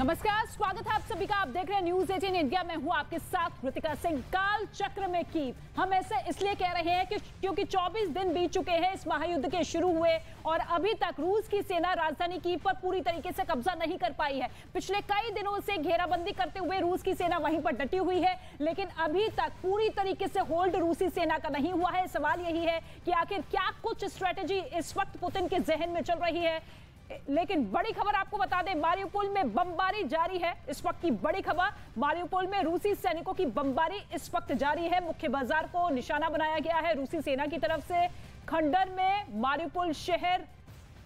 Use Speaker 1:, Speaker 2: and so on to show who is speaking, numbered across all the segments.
Speaker 1: नमस्कार, स्वागत है आप सभी का। आप देख रहे हैं न्यूज 18 इंडिया। मैं हूं आपके साथ ऋतिका सिंह। काल चक्र में कीव हम ऐसे इसलिए कह रहे हैं क्योंकि 24 दिन बीत चुके हैं इस महायुद्ध के शुरू हुए और अभी तक रूस की सेना राजधानी कीव पर पूरी तरीके से कब्जा नहीं कर पाई है। पिछले कई दिनों से घेराबंदी करते हुए रूस की सेना वहीं पर डटी हुई है, लेकिन अभी तक पूरी तरीके से होल्ड रूसी सेना का नहीं हुआ है। सवाल यही है कि आखिर क्या कुछ स्ट्रेटेजी इस वक्त पुतिन के जहन में चल रही है। लेकिन बड़ी खबर आपको बता दें, मारिउपोल में बमबारी जारी है। इस वक्त की बड़ी खबर, मारिउपोल में रूसी सैनिकों की बमबारी इस वक्त जारी है। मुख्य बाजार को निशाना बनाया गया है रूसी सेना की तरफ से। खंडर में मारिउपोल शहर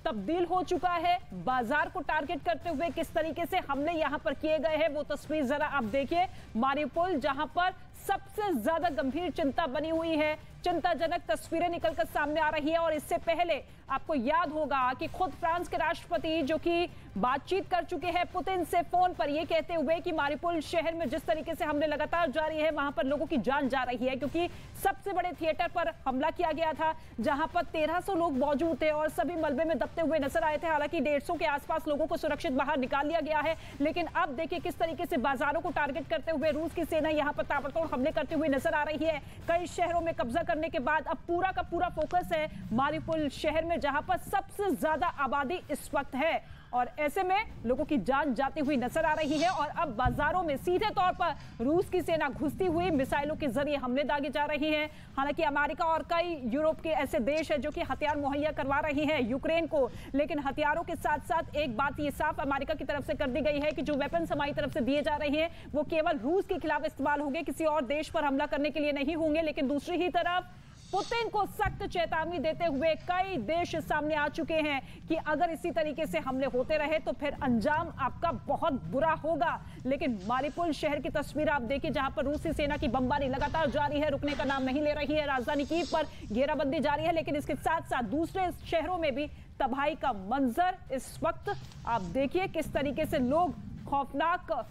Speaker 1: तब्दील हो चुका है। बाजार को टारगेट करते हुए किस तरीके से हमले यहां पर किए गए हैं वो तस्वीर जरा आप देखिए। मारिउपोल जहां पर सबसे ज्यादा गंभीर चिंता बनी हुई है, चिंताजनक तस्वीरें निकलकर सामने आ रही है। और इससे पहले आपको याद होगा कि खुद फ्रांस के राष्ट्रपति जो कि बातचीत कर चुके हैं पुतिन से फोन पर, यह कहते हुए कि मारिउपोल शहर में जिस तरीके से हमले लगातार जारी है वहां पर लोगों की जान जा रही है, क्योंकि सबसे बड़े थिएटर पर हमला किया गया था जहां पर 1300 लोग मौजूद थे और सभी मलबे में दबते हुए नजर आए थे। हालांकि 150 के आसपास लोगों को सुरक्षित बाहर निकाल लिया गया है, लेकिन अब देखिए किस तरीके से बाजारों को टारगेट करते हुए रूस की सेना यहां पर ताबड़तोड़ हमले करते हुए नजर आ रही है। कई शहरों में कब्जा करने के बाद अब पूरा का पूरा फोकस है मारिउपोल शहर में, जहां पर सबसे ज्यादा आबादी इस वक्त है और ऐसे में लोगों की जान जाती हुई नजर आ रही है। और अब बाजारों में सीधे तौर पर रूस की सेना घुसती हुई मिसाइलों के जरिए हमले दागे जा रही है। हालांकि अमेरिका और कई यूरोप के ऐसे देश हैं जो कि हथियार मुहैया करवा रही हैं यूक्रेन को, लेकिन हथियारों के साथ साथ एक बात ये साफ अमेरिका की तरफ से कर दी गई है कि जो वेपन्स हमारी तरफ से दिए जा रहे हैं वो केवल रूस के खिलाफ इस्तेमाल होंगे, किसी और देश पर हमला करने के लिए नहीं होंगे। लेकिन दूसरी ही तरफ पुतिन को सख्त चेतावनी देते हुए कई देश सामने आ चुके हैं कि अगर इसी तरीके से हमले होते रहे तो फिर अंजाम आपका बहुत बुरा होगा। लेकिन मारिउपोल शहर की तस्वीर आप देखिए, जहां पर रूसी सेना की बमबारी लगातार जारी है, रुकने का नाम नहीं ले रही है। राजधानी कीव पर घेराबंदी जारी है, लेकिन इसके साथ साथ दूसरे शहरों में भी तबाही का मंजर इस वक्त आप देखिए। किस तरीके से लोग खौफनाक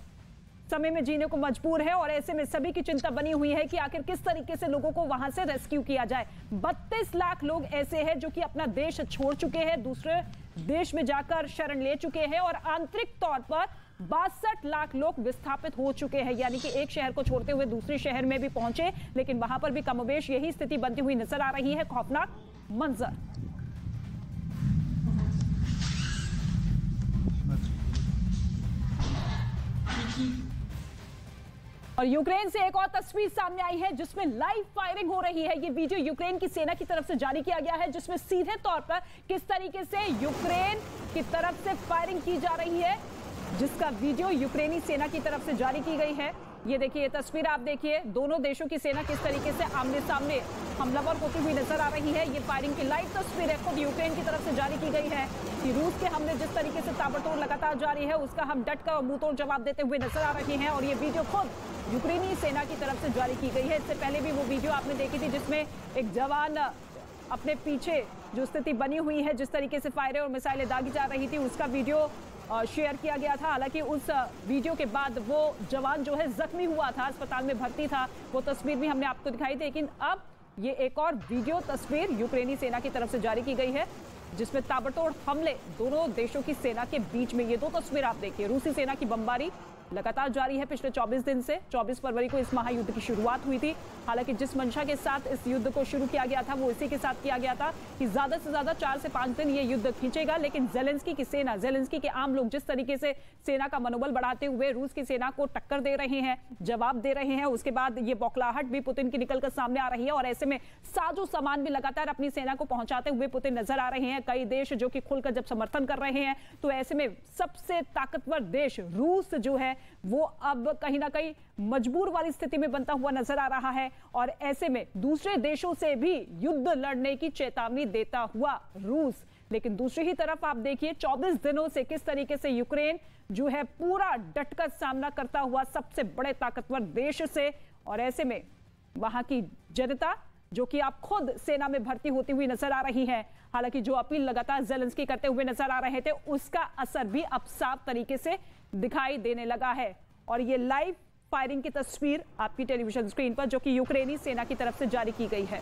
Speaker 1: समय में जीने को मजबूर है और ऐसे में सभी की चिंता बनी हुई है कि आखिर किस तरीके से लोगों को वहां से रेस्क्यू किया जाए। 32 लाख लोग ऐसे हैं जो कि अपना देश छोड़ चुके हैं, दूसरे देश में जाकर शरण ले चुके हैं और आंतरिक तौर पर 62 लाख लोग विस्थापित हो चुके हैं, यानी कि एक शहर को छोड़ते हुए दूसरे शहर में भी पहुंचे, लेकिन वहां पर भी कमोबेश यही स्थिति बनती हुई नजर आ रही है। खौफनाक मंजर। और यूक्रेन से एक और तस्वीर सामने आई है जिसमें लाइव फायरिंग हो रही है। ये वीडियो यूक्रेन की सेना की तरफ से जारी किया गया है, जिसमें सीधे तौर पर किस तरीके से यूक्रेन की तरफ से फायरिंग की जा रही है, जिसका वीडियो यूक्रेनी सेना की तरफ से जारी की गई है। ये देखिए, ये तस्वीर आप देखिए, दोनों देशों की सेना किस तरीके से आमने सामने हमलावर होती हुई नजर आ रही है। ये फायरिंग की लाइव तस्वीर है, खुद यूक्रेन की तरफ से जारी की गई है कि रूस के हमले जिस तरीके से ताबड़तोड़ लगातार जारी है उसका हम डटकर और मुंहतोड़ जवाब देते हुए नजर आ रहे हैं। और ये वीडियो खुद यूक्रेनी सेना की तरफ से जारी की गई है। इससे पहले भी वो वीडियो आपने देखी थी जिसमें एक जवान अपने पीछे जो स्थिति बनी हुई है, जिस तरीके से फायरें और मिसाइलें दागी जा रही थी, उसका वीडियो शेयर किया गया था। हालांकि उस वीडियो के बाद वो जवान जो है जख्मी हुआ था, अस्पताल में भर्ती था, वो तस्वीर भी हमने आपको दिखाई थी। लेकिन अब ये एक और वीडियो तस्वीर यूक्रेनी सेना की तरफ से जारी की गई है जिसमें ताबड़तोड़ हमले दोनों देशों की सेना के बीच में। ये दो तस्वीर आप देखिए, रूसी सेना की बमबारी लगातार जारी है पिछले 24 दिन से। 24 फरवरी को इस महायुद्ध की शुरुआत हुई थी। हालांकि जिस मंशा के साथ इस युद्ध को शुरू किया गया था वो इसी के साथ किया गया था कि ज्यादा से ज्यादा 4 से 5 दिन ये युद्ध खींचेगा। लेकिन जेलेंस्की की सेना, जेलेंस्की के आम लोग जिस तरीके से सेना का मनोबल बढ़ाते हुए रूस की सेना को टक्कर दे रहे हैं, जवाब दे रहे हैं, उसके बाद ये बौखलाहट भी पुतिन की निकलकर सामने आ रही है। और ऐसे में साजो सामान भी लगातार अपनी सेना को पहुंचाते हुए पुतिन नजर आ रहे हैं। कई देश जो कि खुलकर जब समर्थन कर रहे हैं, तो ऐसे में सबसे ताकतवर देश रूस जो है वो अब कहीं ना कहीं मजबूर वाली स्थिति में बनता हुआ नजर आ रहा है। और ऐसे में दूसरे देशों से भी युद्ध लड़ने की चेतावनी देता हुआ रूस। लेकिन दूसरी ही तरफ आप देखिए 24 दिनों से किस तरीके से यूक्रेन जो है पूरा डटकर सामना करता हुआ सबसे बड़े ताकतवर देश से। और ऐसे में वहां की जनता जो कि आप खुद सेना में भर्ती होती हुई नजर आ रही है, हालांकि जो अपील लगातार जेलेंस्की करते हुए नजर आ रहे थे उसका असर भी अब साफ तरीके से दिखाई देने लगा है। और ये लाइव फायरिंग की तस्वीर आपकी टेलीविजन स्क्रीन पर जो कि यूक्रेनी सेना की तरफ से जारी की गई है।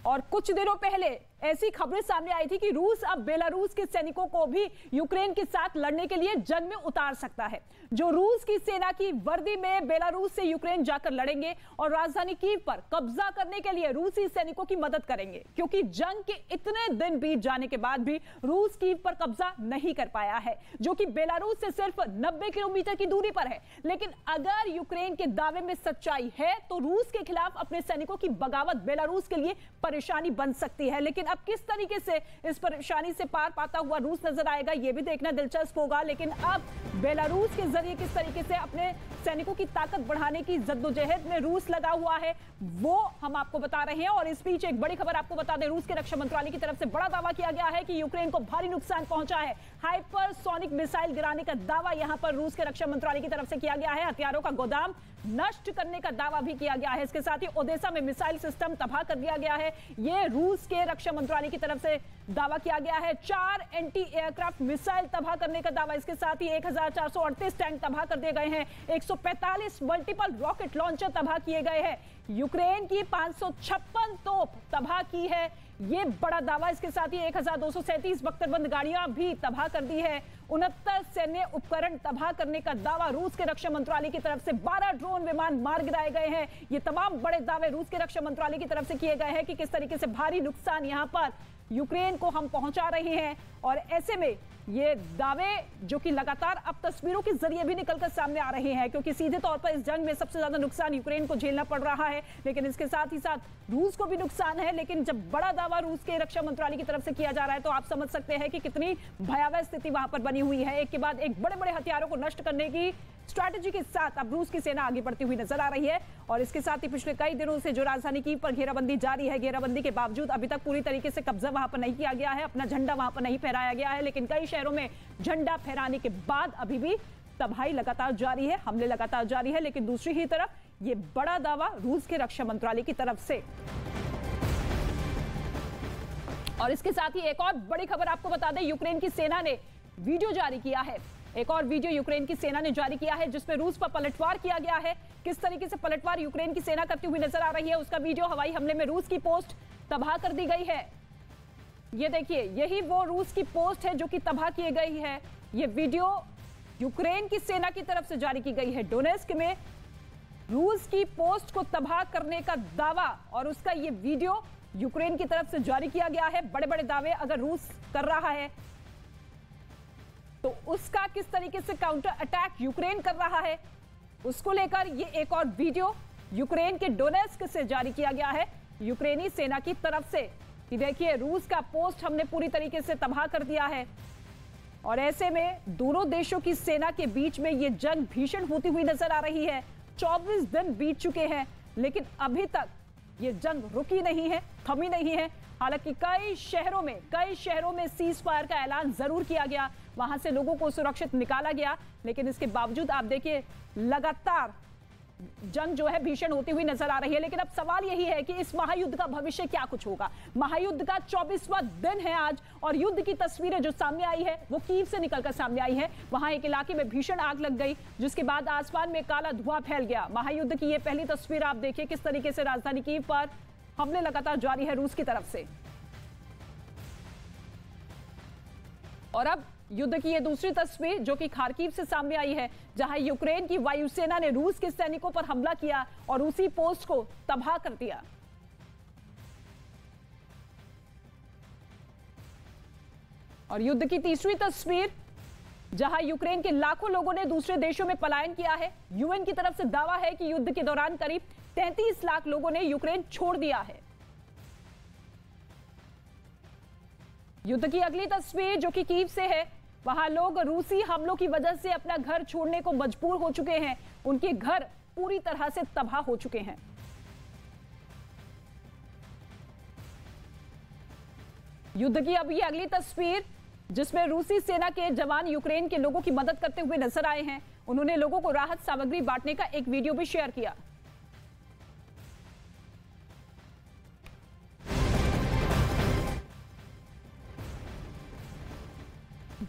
Speaker 1: और कुछ दिनों पहले ऐसी खबरें सामने आई थी कि रूस अब बेलारूस के सैनिकों को भी यूक्रेन के साथ लड़ने के लिए जंग में उतार सकता है। जो रूस की सेना की वर्दी में बेलारूस से यूक्रेन जाकर लड़ेंगे और राजधानी कीव पर कब्जा करने के लिए रूसी सैनिकों की मदद करेंगे, क्योंकि जंग के इतने दिन बीत जाने के बाद भी रूस कीव पर कब्जा नहीं कर पाया है, जो कि बेलारूस से सिर्फ 90 किलोमीटर की दूरी पर है। लेकिन अगर यूक्रेन के दावे में सच्चाई है तो रूस के खिलाफ अपने सैनिकों की बगावत बेलारूस के लिए परेशानी बन सकती है। लेकिन अब किस तरीके से इस परेशानी से पार पाता हुआ रूस नजर आएगा, यह भी देखना दिलचस्प होगा। लेकिन अब बेलारूस के जरिए किस तरीके से अपने सैनिकों की ताकत बढ़ाने की जद्दोजहद में रूस लगा हुआ है, वो हम आपको बता रहे हैं। और इस बीच एक बड़ी खबर आपको बता दें, रूस के रक्षा मंत्रालय की तरफ से बड़ा दावा किया गया है कि यूक्रेन को भारी नुकसान पहुंचा है। हाइपरसोनिक मिसाइल गिराने का दावा यहां पर रूस के रक्षा मंत्रालय की तरफ से किया गया है। हथियारों का गोदाम नष्ट करने का दावा भी किया गया है। इसके साथ ही ओदेसा में मिसाइल सिस्टम तबाह कर दिया गया है, यह रूस के रक्षा मंत्रालय की तरफ से दावा किया गया है। 4 एंटी एयरक्राफ्ट मिसाइल तबाह करने का दावा, इसके साथ ही 1438 टैंक तबाह कर दिए गए हैं। 145 मल्टीपल रॉकेट लॉन्चर तबाह किए गए हैं। यूक्रेन की 556 तोप तबाह की है, ये बड़ा दावा। इसके साथ ही 1237 बख्तरबंद गाड़ियां भी तबाह कर दी है। 69 सैन्य उपकरण तबाह करने का दावा रूस के रक्षा मंत्रालय की तरफ से। 12 ड्रोन विमान मार गिराए गए हैं। ये तमाम बड़े दावे रूस के रक्षा मंत्रालय की तरफ से किए गए हैं कि किस तरीके से भारी नुकसान यहां पर यूक्रेन को हम पहुंचा रहे हैं। और ऐसे में ये दावे जो कि लगातार अब तस्वीरों के जरिए भी निकलकर सामने आ रहे हैं, क्योंकि सीधे तौर पर इस जंग में सबसे ज्यादा नुकसान यूक्रेन को झेलना पड़ रहा है, लेकिन इसके साथ ही साथ रूस को भी नुकसान है। लेकिन जब बड़ा दावा रूस के रक्षा मंत्रालय की तरफ से किया जा रहा है तो आप समझ सकते हैं कि कितनी भयावह स्थिति वहां पर बनी हुई है। एक के बाद एक बड़े बड़े हथियारों को नष्ट करने की स्ट्रैटेजी के साथ अब रूस की सेना आगे बढ़ती हुई नजर आ रही है। और इसके साथ ही पिछले कई दिनों से जो राजधानी कीव पर घेराबंदी जारी है, घेराबंदी के बावजूद अभी तक पूरी तरीके से कब्जा वहां पर नहीं किया गया है, अपना झंडा वहां पर नहीं फहराया गया है। लेकिन कई शहरों में झंडा फहराने के बाद अभी भी तबाही लगातार जारी है, हमले लगातार जारी है। लेकिन दूसरी ही तरफ ये बड़ा दावा रूस के रक्षा मंत्रालय की तरफ से। और इसके साथ ही एक और बड़ी खबर आपको बता दें, यूक्रेन की सेना ने वीडियो जारी किया है। एक और वीडियो यूक्रेन की सेना ने जारी किया है जिसमें रूस पर पलटवार किया गया है। किस तरीके से पलटवार यूक्रेन की सेना करती हुई नजर आ रही है, उसका वीडियो। हवाई हमले में रूस की पोस्ट तबाह कर दी गई है। ये देखिए, यही वो रूस की पोस्ट है जो कि तबाह की गई है। ये वीडियो यूक्रेन की सेना की तरफ से जारी की गई है। डोनेस्क में रूस की पोस्ट को तबाह करने का दावा और उसका ये वीडियो यूक्रेन की तरफ से जारी किया गया है। बड़े बड़े दावे अगर रूस कर रहा है तो उसका किस तरीके से काउंटर अटैक यूक्रेन कर रहा है, उसको लेकर ये एक और वीडियो यूक्रेन के डोनेस्क से जारी किया गया है यूक्रेनी सेना की तरफ से कि देखिए, रूस का पोस्ट हमने पूरी तरीके से तबाह कर दिया है। और ऐसे में दोनों देशों की सेना के बीच में ये जंग भीषण होती हुई नजर आ रही है। 24 दिन बीत चुके हैं लेकिन अभी तक ये जंग रुकी नहीं है, थमी नहीं है। हालांकि कई शहरों में सीज फायर का ऐलान जरूर किया गया, वहां से लोगों को सुरक्षित निकाला गया, लेकिन इसके बावजूद आप देखिए लगातार जंग जो है भीषण होती हुई नजर आ रही है। लेकिन अब सवाल यही है कि इस महायुद्ध का भविष्य क्या कुछ होगा। महायुद्ध का 24वां दिन है आज और युद्ध की तस्वीरें जो सामने आई है वो कीव से निकलकर सामने आई है। वहां एक इलाके में भीषण आग लग गई जिसके बाद आसमान में काला धुआं फैल गया। महायुद्ध की ये पहली तस्वीर आप देखिए, किस तरीके से राजधानी कीव पर हमले लगातार जारी है रूस की तरफ से। और अब युद्ध की यह दूसरी तस्वीर जो कि खार्किव से सामने आई है, जहां यूक्रेन की वायुसेना ने रूस के सैनिकों पर हमला किया और उसी पोस्ट को तबाह कर दिया। और युद्ध की तीसरी तस्वीर जहां यूक्रेन के लाखों लोगों ने दूसरे देशों में पलायन किया है। यूएन की तरफ से दावा है कि युद्ध के दौरान करीब 33 लाख लोगों ने यूक्रेन छोड़ दिया है। युद्ध की अगली तस्वीर जो कि कीव से है, वहां लोग रूसी हमलों की वजह से अपना घर छोड़ने को मजबूर हो चुके हैं। उनके घर पूरी तरह से तबाह हो चुके हैं। युद्ध की अब ये अगली तस्वीर जिसमें रूसी सेना के जवान यूक्रेन के लोगों की मदद करते हुए नजर आए हैं। उन्होंने लोगों को राहत सामग्री बांटने का एक वीडियो भी शेयर किया।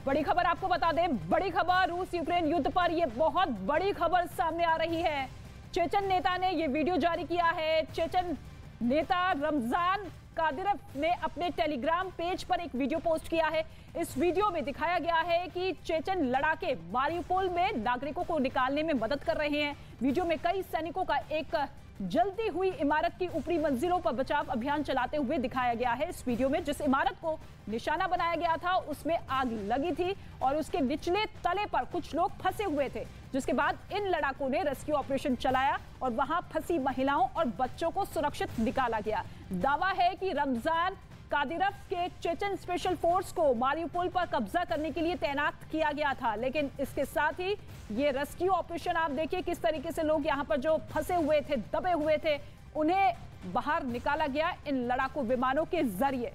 Speaker 1: बड़ी खबर आपको बता दें, बड़ी खबर रूस यूक्रेन युद्ध पर, यह बहुत बड़ी खबर सामने आ रही है। चेचन नेता ने यह वीडियो जारी किया है। चेचन नेता रमजान कादिरोव ने अपने टेलीग्राम पेज पर एक वीडियो पोस्ट किया है। इस वीडियो में दिखाया गया है कि चेचन लड़ाके मारियुपोल में नागरिकों को निकालने में मदद कर रहे हैं। वीडियो में कई सैनिकों का एक जलती हुई इमारत की ऊपरी मंजिलों पर बचाव अभियान चलाते हुए दिखाया गया है। इस वीडियो में जिस इमारत को निशाना बनाया गया था उसमें आग लगी थी और उसके निचले तले पर कुछ लोग फंसे हुए थे, जिसके बाद इन लड़ाकों ने रेस्क्यू ऑपरेशन चलाया और वहां फंसी महिलाओं और बच्चों को सुरक्षित निकाला गया। दावा है कि रमजान कादिरोव के चेचन स्पेशल फोर्स को मारियुपोल पर कब्जा करने के लिए तैनात किया गया था, लेकिन इसके साथ ही ये रेस्क्यू ऑपरेशन आप देखिए किस तरीके से लोग यहां पर जो फंसे हुए थे, दबे हुए थे, उन्हें बाहर निकाला गया इन लड़ाकू विमानों के जरिए।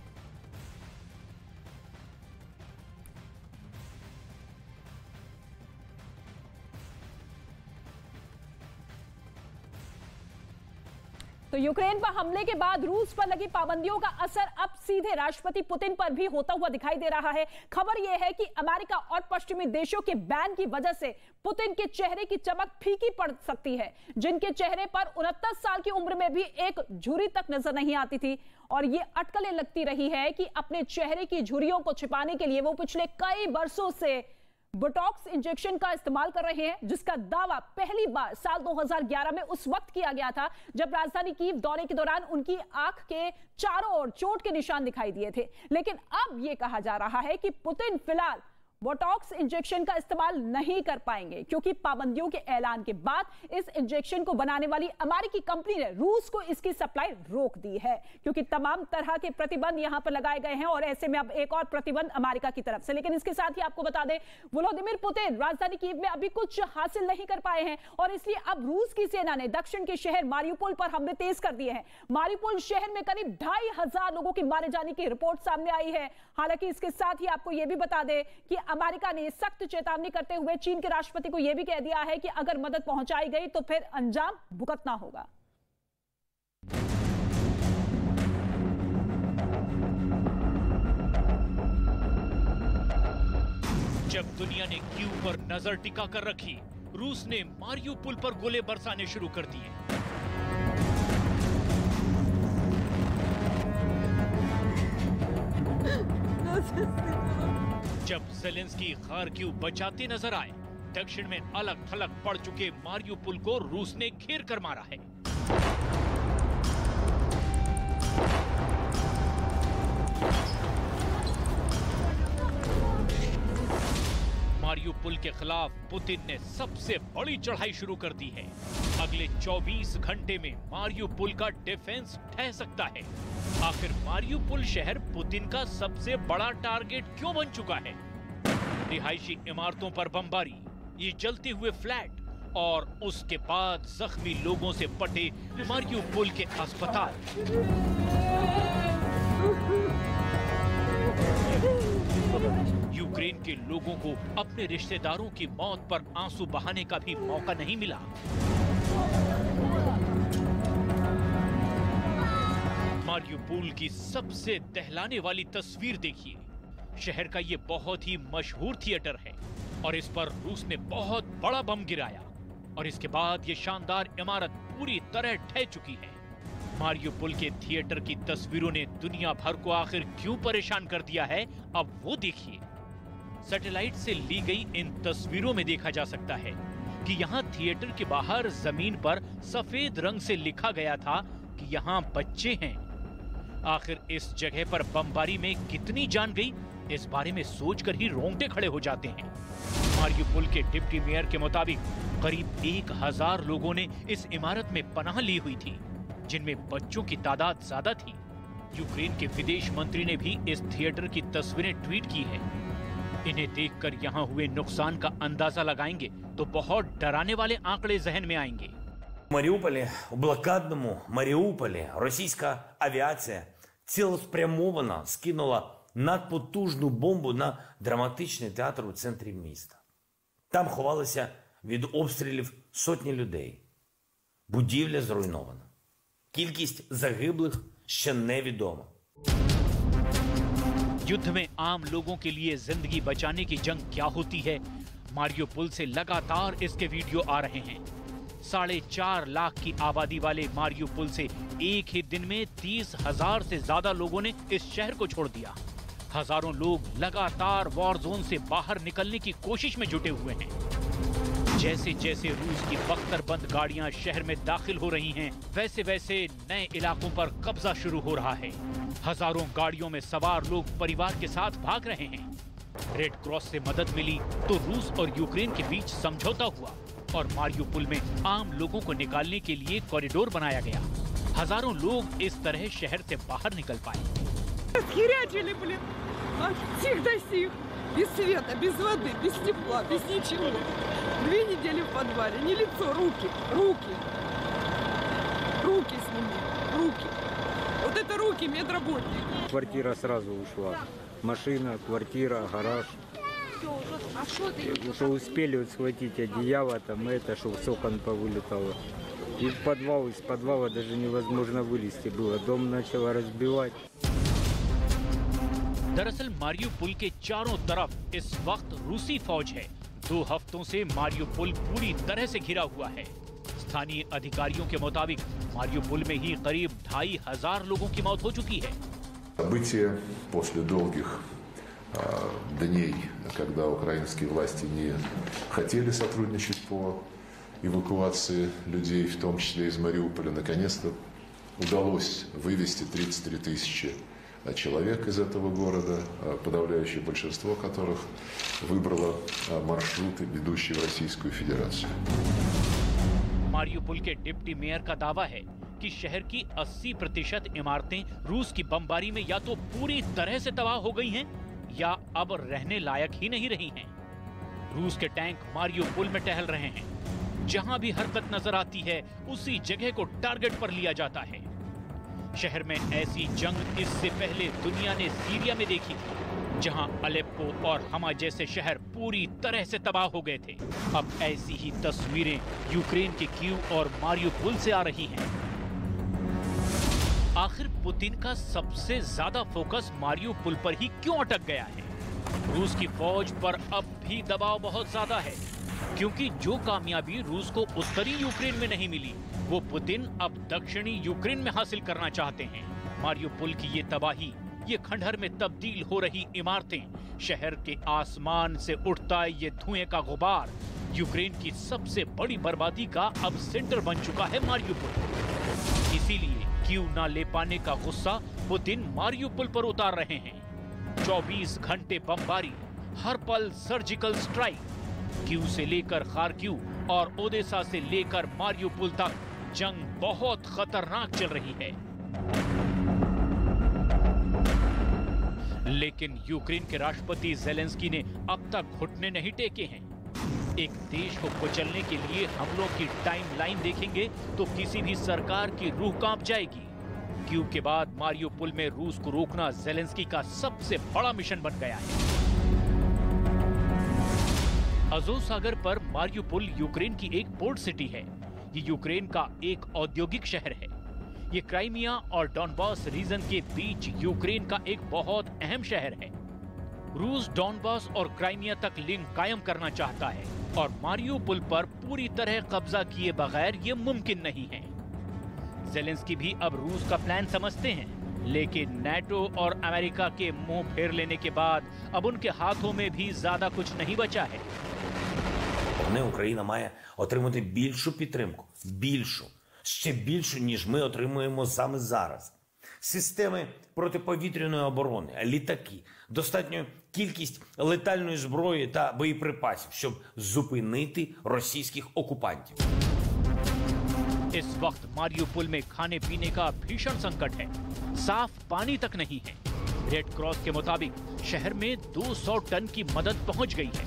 Speaker 1: तो यूक्रेन पर हमले के बाद रूस पर लगी पाबंदियों का असर अब सीधे राष्ट्रपति पुतिन पर भी होता हुआ दिखाई दे रहा है। खबर यह है कि अमेरिका और पश्चिमी देशों के बैन की वजह से पुतिन के चेहरे की चमक फीकी पड़ सकती है, जिनके चेहरे पर 69 साल की उम्र में भी एक झुर्री तक नजर नहीं आती थी और ये अटकलें लगती रही है कि अपने चेहरे की झुर्रियों को छिपाने के लिए वो पिछले कई वर्षों से बोटॉक्स इंजेक्शन का इस्तेमाल कर रहे हैं, जिसका दावा पहली बार साल 2011 में उस वक्त किया गया था जब राजधानी कीव दौरे के दौरान उनकी आंख के चारों ओर चोट के निशान दिखाई दिए थे। लेकिन अब यह कहा जा रहा है कि पुतिन फिलहाल बोटॉक्स इंजेक्शन का इस्तेमाल नहीं कर पाएंगे, क्योंकि पाबंदियों के ऐलान के बाद इस इंजेक्शन को बनाने वाली अमेरिकी कंपनी ने रूस को इसकी सप्लाई रोक दी है, क्योंकि तमाम तरह के प्रतिबंध यहां पर लगाए गए हैं और ऐसे में अब एक और प्रतिबंध अमेरिका की तरफ से। लेकिन इसके साथ ही आपको बता दें, व्लादिमीर पुतिन राजधानी कीव में अभी कुछ हासिल नहीं कर पाए हैं और इसलिए अब रूस की सेना ने दक्षिण के शहर मारियुपोल पर हमले तेज कर दिए हैं। मारियुपोल शहर में करीब 2500 लोगों के मारे जाने की रिपोर्ट सामने आई है। हालांकि इसके साथ ही आपको यह भी बता दें कि अमेरिका ने सख्त चेतावनी करते हुए चीन के राष्ट्रपति को यह भी कह दिया है कि अगर मदद पहुंचाई गई तो फिर अंजाम भुगतना होगा।
Speaker 2: जब दुनिया ने कीव पर नजर टिका कर रखी, रूस ने मारियुपोल पर गोले बरसाने शुरू कर दिए। जब ज़ेलेंस्की खार्किव बचाते नजर आए, दक्षिण में अलग थलग पड़ चुके मारियुपोल को रूस ने घेर कर मारा है। मारियुपोल के खिलाफ पुतिन ने सबसे बड़ी चढ़ाई शुरू कर दी है। अगले 24 घंटे में मारियुपोल का डिफेंस ढह सकता है। आखिर मारियुपोल शहर पुतिन का सबसे बड़ा टारगेट क्यों बन चुका है? रिहायशी इमारतों पर बमबारी, ये जलते हुए फ्लैट और उसके बाद जख्मी लोगों से पटे मारियुपोल के अस्पताल। यूक्रेन के लोगों को अपने रिश्तेदारों की मौत पर आंसू बहाने का भी मौका नहीं मिला। मारियुपोल की सबसे दहलाने वाली तस्वीर देखिए। शहर का ये बहुत ही मशहूर थिएटर है और इस पर रूस ने बहुत बड़ा बम गिराया और इसके बाद ये शानदार इमारत पूरी तरह ढह चुकी है। मारियुपोल के थिएटर की तस्वीरों ने दुनिया भर को आखिर क्यों परेशान कर दिया है, अब वो देखिए। सैटेलाइट से ली गई इन तस्वीरों में देखा जा सकता है कि यहाँ थिएटर के बाहर जमीन पर सफेद रंग से लिखा गया था कि यहाँ बच्चे हैं। आखिर इस जगह पर बमबारी में कितनी जान गई, इस बारे में सोचकर ही रोंगटे खड़े हो जाते हैं। मारियुपोल के डिप्टी मेयर के मुताबिक करीब 1000 लोगों ने इस इमारत में पनाह ली हुई थी, जिनमें बच्चों की तादाद ज्यादा थी। यूक्रेन के विदेश मंत्री ने भी इस थिएटर की तस्वीरें ट्वीट की है। इन्हें देखकर यहाँ हुए नुकसान का अंदाजा लगाएंगे तो बहुत डराने वाले आंकड़े जहन में आएंगे।
Speaker 3: В Маріуполі, у блокадному Маріуполі, російська авіація цілеспрямовано скинула надпотужну бомбу на драматичний театр у центрі міста. Там ховалися від обстрілів сотні людей. Будівля зруйнована. Кількість загиблих ще невідома.
Speaker 2: युद्ध में आम लोगों के लिए जिंदगी बचाने की जंग क्या होती है, मारियुपोल से लगातार इसके वीडियो आ रहे हैं। 4.5 लाख की आबादी वाले मारियुपोल से एक ही दिन में 30,000 से ज्यादा लोगों ने इस शहर को छोड़ दिया। हजारों लोग लगातार वॉर जोन से बाहर निकलने की कोशिश में जुटे हुए हैं। जैसे जैसे रूस की बख्तरबंद गाड़ियां शहर में दाखिल हो रही हैं, वैसे वैसे नए इलाकों पर कब्जा शुरू हो रहा है। हजारों गाड़ियों में सवार लोग परिवार के साथ भाग रहे हैं। रेड क्रॉस से मदद मिली तो रूस और यूक्रेन के बीच समझौता हुआ और मारियुपोल में आम लोगों को निकालने के लिए कॉरिडोर बनाया गया। हजारों लोग इस तरह शहर से बाहर निकल पाए।
Speaker 4: Херячили, блин, от сих до сих, без света, без воды, без тепла, без ничего. 2 недели в подвале, не лицо, руки сними, руки. Вот это руки медработник.
Speaker 5: Квартира сразу ушла. Машина, квартира, гараж. Что успели вот схватить одеяло, там это, что с окон повылетало. И в подвал, из подвала даже невозможно вылезти было. Дом начало разбивать.
Speaker 2: दरअसल मारियुपोल के चारों तरफ इस वक्त रूसी फौज है। 2 हफ्तों से मारियुपोल पूरी तरह से घिरा हुआ है। स्थानीय अधिकारियों के मुताबिक मारियुपोल में ही करीब 2,500 लोगों की मौत हो चुकी है।
Speaker 6: События после долгих дней, когда украинские власти не хотели сотрудничать по эвакуации людей, в том числе из Мариуполя, наконец-то удалось вывести 33 тысячи человек из этого города, подавляющее большинство которых выбрало маршруты, ведущие в Российскую Федерацию.
Speaker 2: मारियुपोल के डिप्टी मेयर का दावा है कि शहर की 80% इमारतें रूस की बमबारी में या तो पूरी तरह से तबाह हो गई हैं या अब रहने लायक ही नहीं रही हैं। रूस के टैंक मारियुपोल में टहल रहे हैं। जहां भी हरकत नजर आती है उसी जगह को टारगेट पर लिया जाता है। शहर में ऐसी जंग इससे पहले दुनिया ने सीरिया में देखी थी, जहां अलेप्पो और हमा जैसे शहर पूरी तरह से तबाह हो गए थे। अब ऐसी ही तस्वीरें यूक्रेन के कीव और मारियुपोल से आ रही हैं। आखिर पुतिन का सबसे ज्यादा फोकस मारियुपोल पर ही क्यों अटक गया है? रूस की फौज पर अब भी दबाव बहुत ज्यादा है, क्योंकि जो कामयाबी रूस को उत्तरी यूक्रेन में नहीं मिली, वो पुतिन अब दक्षिणी यूक्रेन में हासिल करना चाहते हैं। मारियुपोल की ये तबाही, ये खंडहर में तब्दील हो रही इमारतें, शहर के आसमान से उठता ये धुएं का गुबार, यूक्रेन की सबसे बड़ी बर्बादी का अब सेंटर बन चुका है मारियुपोल। इसीलिए कीव ना ले पाने का गुस्सा पुतिन मारियुपोल पर उतार रहे हैं। 24 घंटे बमबारी, हर पल सर्जिकल स्ट्राइक, कीव से लेकर खार्किव और ओदेसा से लेकर मारियुपोल तक जंग बहुत खतरनाक चल रही है। लेकिन यूक्रेन के राष्ट्रपति ज़ेलेंस्की ने अब तक घुटने नहीं टेके हैं। एक देश को कुचलने के लिए हमलों की टाइमलाइन देखेंगे तो किसी भी सरकार की रूह कांप जाएगी। कीव के बाद मारियुपोल में रूस को रोकना ज़ेलेंस्की का सबसे बड़ा मिशन बन गया है। अज़ोव सागर पर मारियुपोल यूक्रेन की एक पोर्ट सिटी है। ये यूक्रेन का एक औद्योगिक शहर है। ये क्राइमिया और डॉनबास रीजन के बीच यूक्रेन का एक बहुत अहम शहर है। रूस डॉनबास और क्राइमिया तक लिंक कायम करना चाहता है और मारियुपोल पर पूरी तरह कब्जा किए बगैर ये मुमकिन नहीं है। ज़ेलेंस्की भी अब रूस का प्लान समझते हैं, लेकिन नाटो और अमेरिका के मुंह फेर लेने के बाद अब उनके हाथों में भी ज्यादा कुछ नहीं बचा है।
Speaker 3: Україна має отримати більшу підтримку, ще більшу, ніж ми отримуємо саме зараз. Системи протиповітряної оборони, літаки, достатню кількість летальної зброї та боєприпасів, щоб зупинити російських окупантів.
Speaker 2: इस वक्त मारियुपोल में खाने पीने का भीषण संकट है। साफ पानी तक नहीं है। रेड क्रॉस के मुताबिक शहर में 200 टन की मदद पहुंच गई है,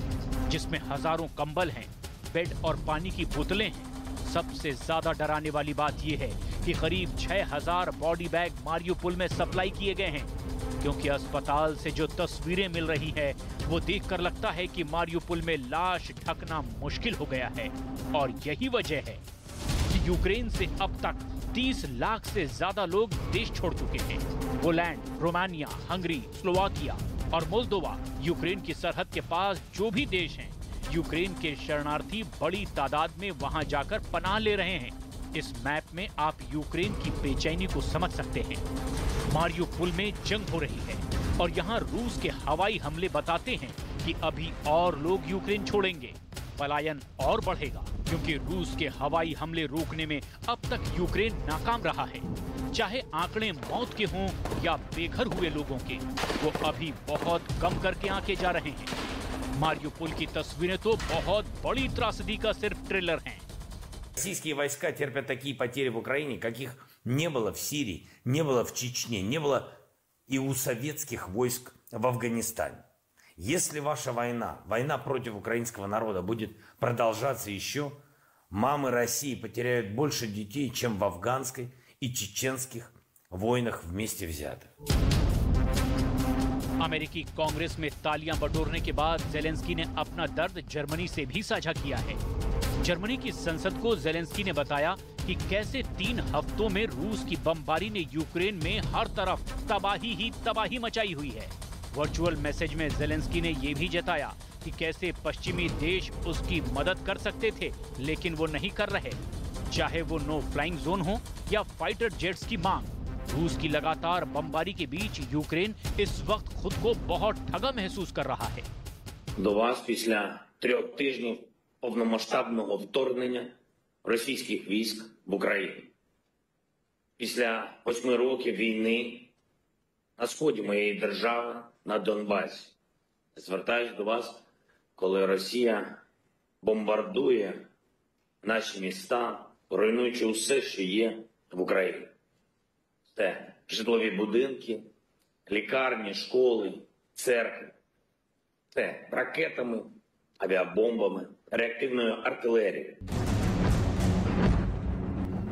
Speaker 2: जिसमें हजारों कंबल हैं, बेड और पानी की बोतलें हैं। सबसे ज्यादा डराने वाली बात यह है कि करीब 6,000 बॉडी बैग मारियुपोल में सप्लाई किए गए हैं, क्योंकि अस्पताल से जो तस्वीरें मिल रही है वो देखकर लगता है कि मारियुपोल में लाश ढकना मुश्किल हो गया है। और यही वजह है कि यूक्रेन से अब तक 30 लाख से ज्यादा लोग देश छोड़ चुके हैं। पोलैंड, रोमानिया, हंगरी, स्लोवाकिया और मोल्दोवा यूक्रेन की सरहद के पास जो भी देश हैं, यूक्रेन के शरणार्थी बड़ी तादाद में वहां जाकर पनाह ले रहे हैं। इस मैप में आप यूक्रेन की बेचैनी को समझ सकते हैं। मारियुपोल में जंग हो रही है और यहाँ रूस के हवाई हमले बताते हैं कि अभी और लोग यूक्रेन छोड़ेंगे। पलायन और बढ़ेगा क्योंकि रूस के हवाई हमले रोकने में अब तक यूक्रेन नाकाम रहा है। चाहे आंकड़े मौत के हों या बेघर हुए लोगों के, वो अभी बहुत कम करके आंके जा रहे हैं। मारियुपोल की तस्वीरें तो बहुत बड़ी त्रासदी का सिर्फ ट्रेलर हैं।
Speaker 3: Российские войска терпят такие потери в Украине, каких не было в Сирии, не было в Чечне, не было и у советских войск в Афганистане. Если ваша война против украинского народа будет продолжаться еще, мамы России потеряют больше детей, чем в афганской и чеченских войнах вместе взятых.
Speaker 2: अमेरिकी कांग्रेस में तालियां बटोरने के बाद ज़ेलेंस्की ने अपना दर्द जर्मनी से भी साझा किया है। जर्मनी की संसद को ज़ेलेंस्की ने बताया कि कैसे 3 हफ्तों में रूस की बमबारी ने यूक्रेन में हर तरफ तबाही ही तबाही मचाई हुई है। वर्चुअल मैसेज में ज़ेलेंस्की ने ये भी जताया कि कैसे पश्चिमी देश उसकी मदद कर सकते थे, लेकिन वो नहीं कर रहे। चाहे वो नो फ्लाइंग जोन हो या फाइटर जेट्स की मांग, रूस की लगातार बमबारी के बीच यूक्रेन इस वक्त खुद को बहुत ठगा महसूस कर रहा है।
Speaker 3: До вас після 3 тижнів повномасштабного вторгнення російських військ в Україну. Після 8 років війни на сході моєї держави, на Донбасі. Звертаюсь до вас, коли Росія бомбардує наші міста, руйнуючи усе, що є в Україні. Це житлові будинки, лікарні, школи, церкви. Це ракетами, авіабомбами, реактивною артилерією.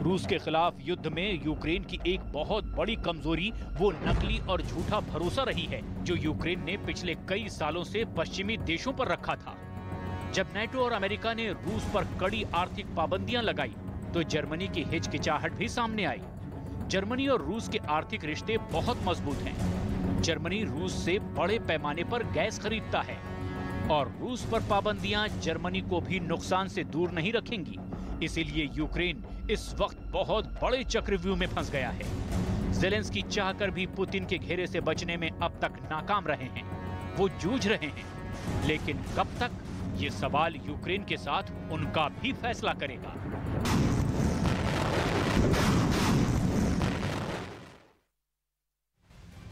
Speaker 2: रूस के खिलाफ युद्ध में यूक्रेन की एक बहुत बड़ी कमजोरी वो नकली और झूठा भरोसा रही है जो यूक्रेन ने पिछले कई सालों से पश्चिमी देशों पर रखा था। जब नेटो और अमेरिका ने रूस पर कड़ी आर्थिक पाबंदियां लगाई तो जर्मनी की हिचकिचाहट भी सामने आई। जर्मनी और रूस के आर्थिक रिश्ते बहुत मजबूत हैं। जर्मनी रूस से बड़े पैमाने पर गैस खरीदता है और रूस पर पाबंदियां जर्मनी को भी नुकसान से दूर नहीं रखेंगी। इसीलिए यूक्रेन इस वक्त बहुत बड़े चक्रव्यूह में फंस गया है। ज़ेलेंस्की चाहकर भी पुतिन के घेरे से बचने में अब तक नाकाम रहे हैं। वो जूझ रहे हैं, लेकिन कब तक, ये सवाल यूक्रेन के साथ उनका भी फैसला करेगा।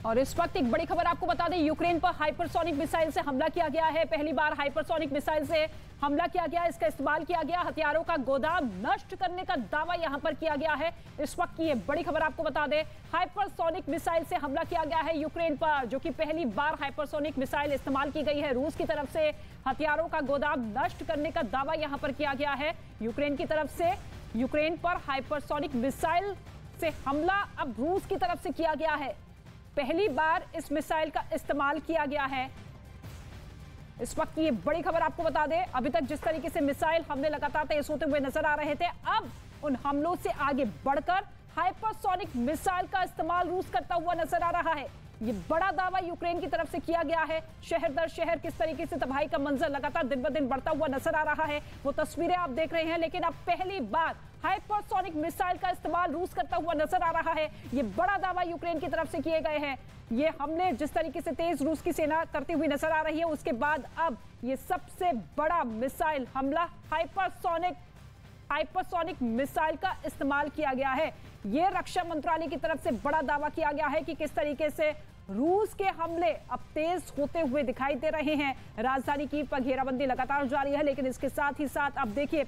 Speaker 1: और इस वक्त एक बड़ी खबर आपको बता दें, यूक्रेन पर हाइपरसोनिक मिसाइल से हमला किया गया है। पहली बार हाइपरसोनिक मिसाइल से हमला किया गया, इसका इस्तेमाल किया गया। हथियारों का गोदाम नष्ट करने का दावा यहां पर किया गया है। इस वक्त की ये बड़ी खबर आपको बता दें, हाइपरसोनिक मिसाइल से हमला किया गया है यूक्रेन पर, जो कि पहली बार हाइपरसोनिक मिसाइल इस्तेमाल की गई है। रूस की तरफ से हथियारों का गोदाम नष्ट करने का दावा यहां पर किया गया है यूक्रेन की तरफ से। यूक्रेन पर हाइपरसोनिक मिसाइल से हमला अब रूस की तरफ से किया गया है। पहली बार इस मिसाइल का इस्तेमाल किया गया है। इस वक्त की ये बड़ी खबर आपको बता दें, अभी तक जिस तरीके से मिसाइल हमले लगातार तेज होते हुए नजर आ रहे थे, अब उन हमलों से आगे बढ़कर हाइपरसोनिक मिसाइल का इस्तेमाल रूस करता हुआ नजर आ रहा है। ये बड़ा दावा यूक्रेन की तरफ से किया गया है। शहर दर शहर किस तरीके से तबाही का मंजर लगातार दिन ब दिन बढ़ता हुआ नजर आ रहा है, वो तस्वीरें आप देख रहे हैं। लेकिन अब पहली बार हाइपरसोनिक मिसाइल का इस्तेमाल रूस करता हुआ नजर आ रहा है। ये बड़ा दावा यूक्रेन की तरफ से किए गए हैं। ये हमले जिस तरीके से तेज रूस की सेना करती हुई नजर आ रही है, उसके बाद अब ये सबसे बड़ा मिसाइल हमला हाइपरसोनिक मिसाइल का इस्तेमाल किया गया है। ये रक्षा मंत्रालय की तरफ से बड़ा दावा किया गया है कि किस तरीके से रूस के हमले अब तेज होते हुए दिखाई दे रहे हैं। राजधानी कीव पर घेराबंदी लगातार जारी है, लेकिन इसके साथ ही साथ अब देखिए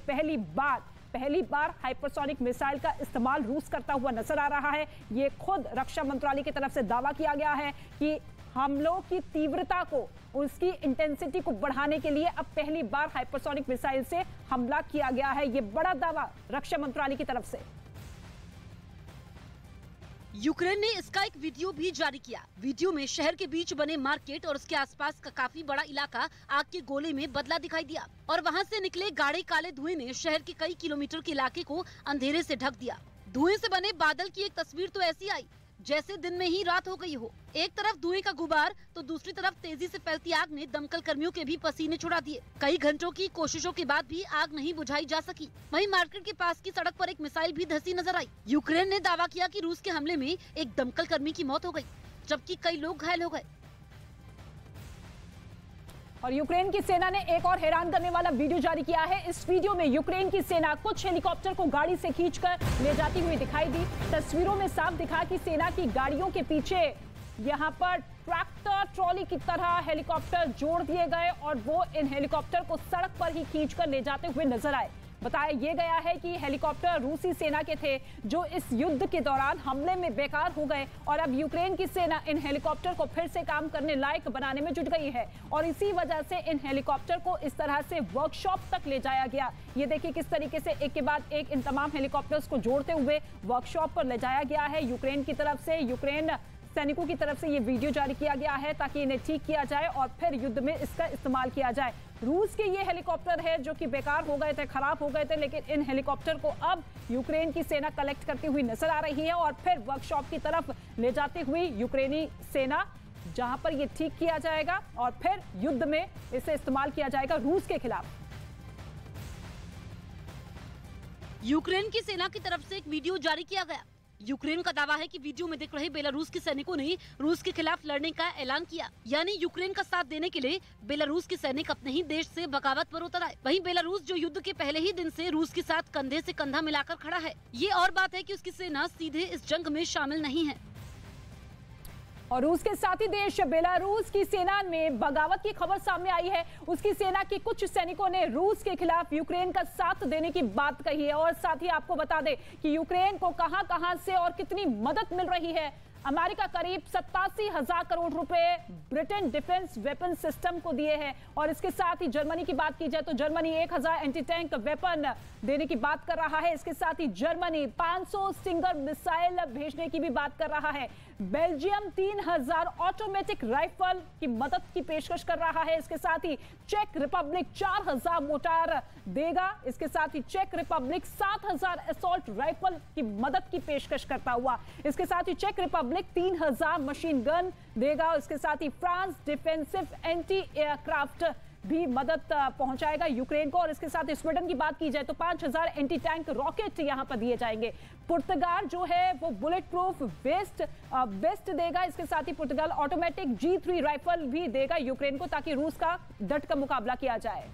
Speaker 1: पहली बार हाइपरसोनिक मिसाइल का इस्तेमाल रूस करता हुआ नजर आ रहा है। ये खुद रक्षा मंत्रालय की तरफ से दावा किया गया है कि हमलों की तीव्रता को, उसकी इंटेंसिटी को बढ़ाने के लिए अब पहली बार हाइपरसोनिक मिसाइल से हमला किया गया है। ये बड़ा दावा रक्षा मंत्रालय की तरफ से।
Speaker 7: यूक्रेन ने इसका एक वीडियो भी जारी किया। वीडियो में शहर के बीच बने मार्केट और उसके आसपास का काफी बड़ा इलाका आग के गोले में बदला दिखाई दिया और वहां से निकले गाढ़े काले धुएं ने शहर के कई किलोमीटर के इलाके को अंधेरे से ढक दिया। धुएं से बने बादल की एक तस्वीर तो ऐसी आई जैसे दिन में ही रात हो गई हो। एक तरफ धुएं का गुबार तो दूसरी तरफ तेजी से फैलती आग ने दमकल कर्मियों के भी पसीने छुड़ा दिए। कई घंटों की कोशिशों के बाद भी आग नहीं बुझाई जा सकी। वहीं मार्केट के पास की सड़क पर एक मिसाइल भी धंसी नजर आई। यूक्रेन ने दावा किया कि रूस के हमले में एक दमकल कर्मी की मौत हो गई, जबकि कई लोग घायल हो गए।
Speaker 1: और यूक्रेन की सेना ने एक और हैरान करने वाला वीडियो जारी किया है। इस वीडियो में यूक्रेन की सेना कुछ हेलीकॉप्टर को गाड़ी से खींचकर ले जाती हुई दिखाई दी। तस्वीरों में साफ दिखा कि सेना की गाड़ियों के पीछे यहां पर ट्रैक्टर ट्रॉली की तरह हेलीकॉप्टर जोड़ दिए गए और वो इन हेलीकॉप्टर को सड़क पर ही खींचकर ले जाते हुए नजर आए। बताया यह गया है कि हेलीकॉप्टर रूसी सेना के थे जो इस युद्ध के दौरान हमले में बेकार हो गए और अब यूक्रेन की सेना इन हेलीकॉप्टर को फिर से काम करने लायक बनाने में जुट गई है और इसी वजह से इन हेलीकॉप्टर को इस तरह से वर्कशॉप तक ले जाया गया। ये देखिए किस तरीके से एक के बाद एक इन तमाम हेलीकॉप्टर्स को जोड़ते हुए वर्कशॉप पर ले जाया गया है। यूक्रेन की तरफ से, यूक्रेन सैनिकों की तरफ से ये वीडियो जारी किया गया है ताकि इन्हें ठीक किया जाए और फिर युद्ध में इसका इस्तेमाल किया जाए। रूस के ये हेलीकॉप्टर है जो कि बेकार हो गए थे, खराब हो गए थे, लेकिन इन हेलीकॉप्टर को अब यूक्रेन की सेना कलेक्ट करती हुई नजर आ रही है और फिर वर्कशॉप की तरफ ले जाती हुई यूक्रेनी सेना, जहां पर ये ठीक किया जाएगा और फिर युद्ध में इसे इस्तेमाल किया जाएगा रूस के खिलाफ।
Speaker 7: यूक्रेन की सेना की तरफ से एक वीडियो जारी किया गया। यूक्रेन का दावा है कि वीडियो में दिख रहे बेलारूस के सैनिकों ने रूस के खिलाफ लड़ने का ऐलान किया, यानी यूक्रेन का साथ देने के लिए बेलारूस के सैनिक अपने ही देश से बगावत पर उतर आए। वहीं बेलारूस जो युद्ध के पहले ही दिन से रूस के साथ कंधे से कंधा मिलाकर खड़ा है, ये और बात है कि उसकी सेना सीधे इस जंग में शामिल नहीं है।
Speaker 1: और रूस के साथी देश बेलारूस की सेना में बगावत की खबर सामने आई है। उसकी सेना के कुछ सैनिकों ने रूस के खिलाफ यूक्रेन का साथ देने की बात कही है और साथ ही आपको बता दें कि यूक्रेन को कहां-कहां से और कितनी मदद मिल रही है। अमेरिका करीब 87,000 करोड़ रुपए ब्रिटेन डिफेंस वेपन सिस्टम को दिए हैं और इसके साथ ही जर्मनी की बात की जाए तो जर्मनी 1000 एंटी टैंक वेपन देने की बात कर रहा है। इसके साथ ही जर्मनी 500 स्टिंगर मिसाइल भेजने की भी बात कर रहा है। बेल्जियम 3000 ऑटोमेटिक राइफल की मदद की पेशकश कर रहा है। इसके साथ ही चेक रिपब्लिक 4000 मोटार देगा। इसके साथ ही चेक रिपब्लिक 7000 असॉल्ट राइफल की मदद की पेशकश करता हुआ, इसके साथ ही चेक रिपब्लिक 3000 मशीन गन देगा। इसके साथ ही फ्रांस डिफेंसिव एंटी एयरक्राफ्ट भी मदद पहुंचाएगा यूक्रेन को और इसके साथ स्वीडन की बात की जाए तो 5000 एंटी टैंक रॉकेट यहां पर दिए जाएंगे। पुर्तगाल जो है वो बुलेट प्रूफ वेस्ट देगा। इसके साथ ही पुर्तगाल ऑटोमेटिक G3 राइफल भी देगा यूक्रेन को ताकि रूस का डट का मुकाबला किया जाए।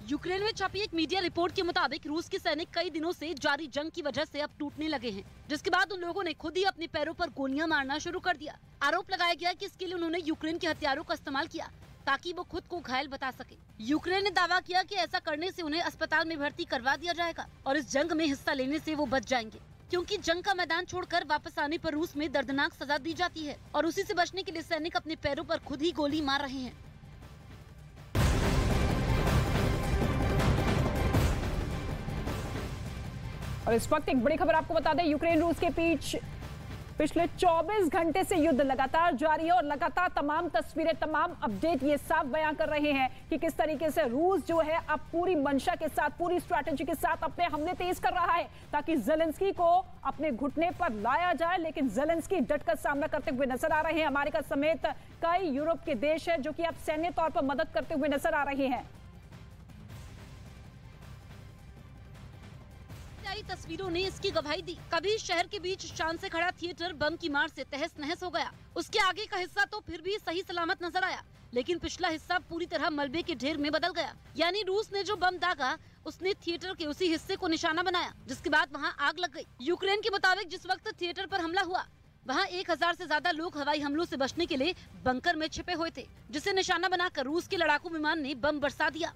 Speaker 7: यूक्रेन में छपी एक मीडिया रिपोर्ट के मुताबिक रूस के सैनिक कई दिनों से जारी जंग की वजह से अब टूटने लगे हैं, जिसके बाद उन लोगों ने खुद ही अपने पैरों पर गोलियां मारना शुरू कर दिया। आरोप लगाया गया कि इसके लिए उन्होंने यूक्रेन के हथियारों का इस्तेमाल किया ताकि वो खुद को घायल बता सके। यूक्रेन ने दावा किया कि ऐसा करने से उन्हें अस्पताल में भर्ती करवा दिया जाएगा और इस जंग में हिस्सा लेने से वो बच जाएंगे, क्योंकि जंग का मैदान छोड़कर वापस आने पर रूस में दर्दनाक सजा दी जाती है और उसी से बचने के लिए सैनिक अपने पैरों पर खुद ही गोली मार रहे हैं।
Speaker 1: और इस वक्त एक बड़ी खबर आपको बता दें, यूक्रेन रूस के बीच पिछले 24 घंटे से युद्ध लगातार जारी है और लगातार तमाम तस्वीरें, तमाम अपडेट ये साफ बयां कर रहे हैं कि किस तरीके से रूस जो है अब पूरी मंशा के साथ, पूरी स्ट्रैटेजी के साथ अपने हमले तेज कर रहा है ताकि जेलेंस्की को अपने घुटने पर लाया जाए। लेकिन जेलेंस्की डटकर सामना करते हुए नजर आ रहे हैं। अमेरिका समेत कई यूरोप के देश है जो कि अब सैन्य तौर पर मदद करते हुए नजर आ रहे हैं।
Speaker 7: तस्वीरों ने इसकी गवाही दी। कभी शहर के बीच शान से खड़ा थिएटर बम की मार से तहस नहस हो गया। उसके आगे का हिस्सा तो फिर भी सही सलामत नजर आया, लेकिन पिछला हिस्सा पूरी तरह मलबे के ढेर में बदल गया। यानी रूस ने जो बम दागा उसने थिएटर के उसी हिस्से को निशाना बनाया, जिसके बाद वहाँ आग लग गई। यूक्रेन के मुताबिक जिस वक्त थिएटर पर हमला हुआ वहाँ 1000 से ज्यादा लोग हवाई हमलों से बचने के लिए बंकर में छिपे हुए थे, जिसे निशाना बनाकर रूस के लड़ाकू विमान ने बम बरसा दिया।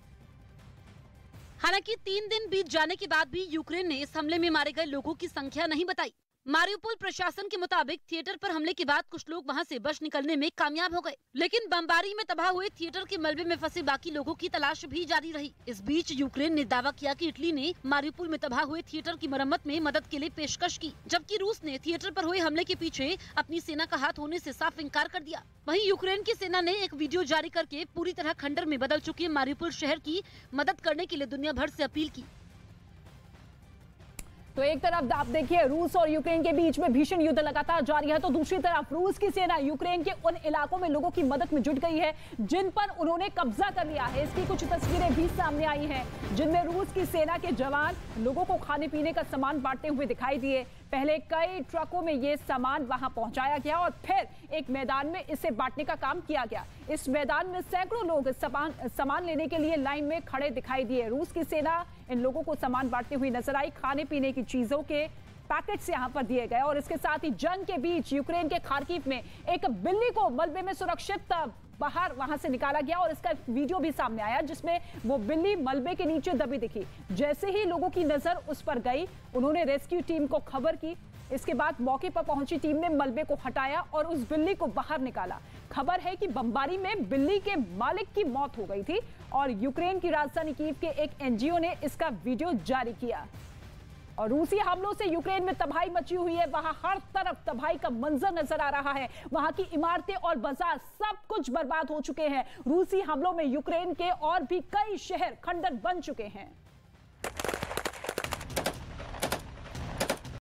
Speaker 7: हालांकि 3 दिन बीत जाने के बाद भी यूक्रेन ने इस हमले में मारे गए लोगों की संख्या नहीं बताई। मारिउपोल प्रशासन के मुताबिक थिएटर पर हमले के बाद कुछ लोग वहां से बच निकलने में कामयाब हो गए, लेकिन बमबारी में तबाह हुए थिएटर के मलबे में फंसे बाकी लोगों की तलाश भी जारी रही। इस बीच यूक्रेन ने दावा किया कि इटली ने मारिउपोल में तबाह हुए थिएटर की मरम्मत में मदद के लिए पेशकश की, जबकि रूस ने थिएटर पर हुए हमले के पीछे अपनी सेना का हाथ होने से साफ इंकार कर दिया। वहीं यूक्रेन की सेना ने एक वीडियो जारी करके पूरी तरह खंडर में बदल चुके मारिउपोल शहर की मदद करने के लिए दुनिया भर से अपील की।
Speaker 1: तो एक तरफ आप देखिए रूस और यूक्रेन के बीच में भीषण युद्ध लगातार जारी है, तो दूसरी तरफ रूस की सेना यूक्रेन के उन इलाकों में लोगों की मदद में जुट गई है जिन पर उन्होंने कब्जा कर लिया है। इसकी कुछ तस्वीरें भी सामने आई हैं जिनमें रूस की सेना के जवान लोगों को खाने पीने का सामान बांटते हुए दिखाई दिए। पहले कई ट्रकों में ये सामान वहां पहुंचाया गया और फिर एक मैदान में इसे बांटने का काम किया गया। इस मैदान में सैकड़ों लोग सामान लेने के लिए लाइन में खड़े दिखाई दिए। रूस की सेना इन लोगों को सामान बांटते हुए नजर आई। खाने पीने की चीजों के पैकेट्स यहां पर दिए गए और इसके साथ ही जंग के बीच यूक्रेन के खार्किव में एक बिल्ली को मलबे में सुरक्षित बाहर वहां से निकाला गया और इसका वीडियो भी सामने आया जिसमें वो बिल्ली मलबे के नीचे दबी दिखी। जैसे ही लोगों की नजर उस पर गई, उन्होंने रेस्क्यू टीम को खबर की। इसके बाद मौके पर पहुंची टीम ने मलबे को हटाया और उस बिल्ली को बाहर निकाला। खबर है कि बमबारी में बिल्ली के मालिक की मौत हो गई थी और यूक्रेन की राजधानी कीव के एक एनजीओ ने इसका वीडियो जारी किया। और रूसी हमलों से यूक्रेन में तबाही मची हुई है। वहां हर तरफ तबाही का मंजर नजर आ रहा है। वहां की इमारतें और बाजार सब कुछ बर्बाद हो चुके हैं। रूसी हमलों में यूक्रेन के और भी कई शहर खंडर बन चुके हैं।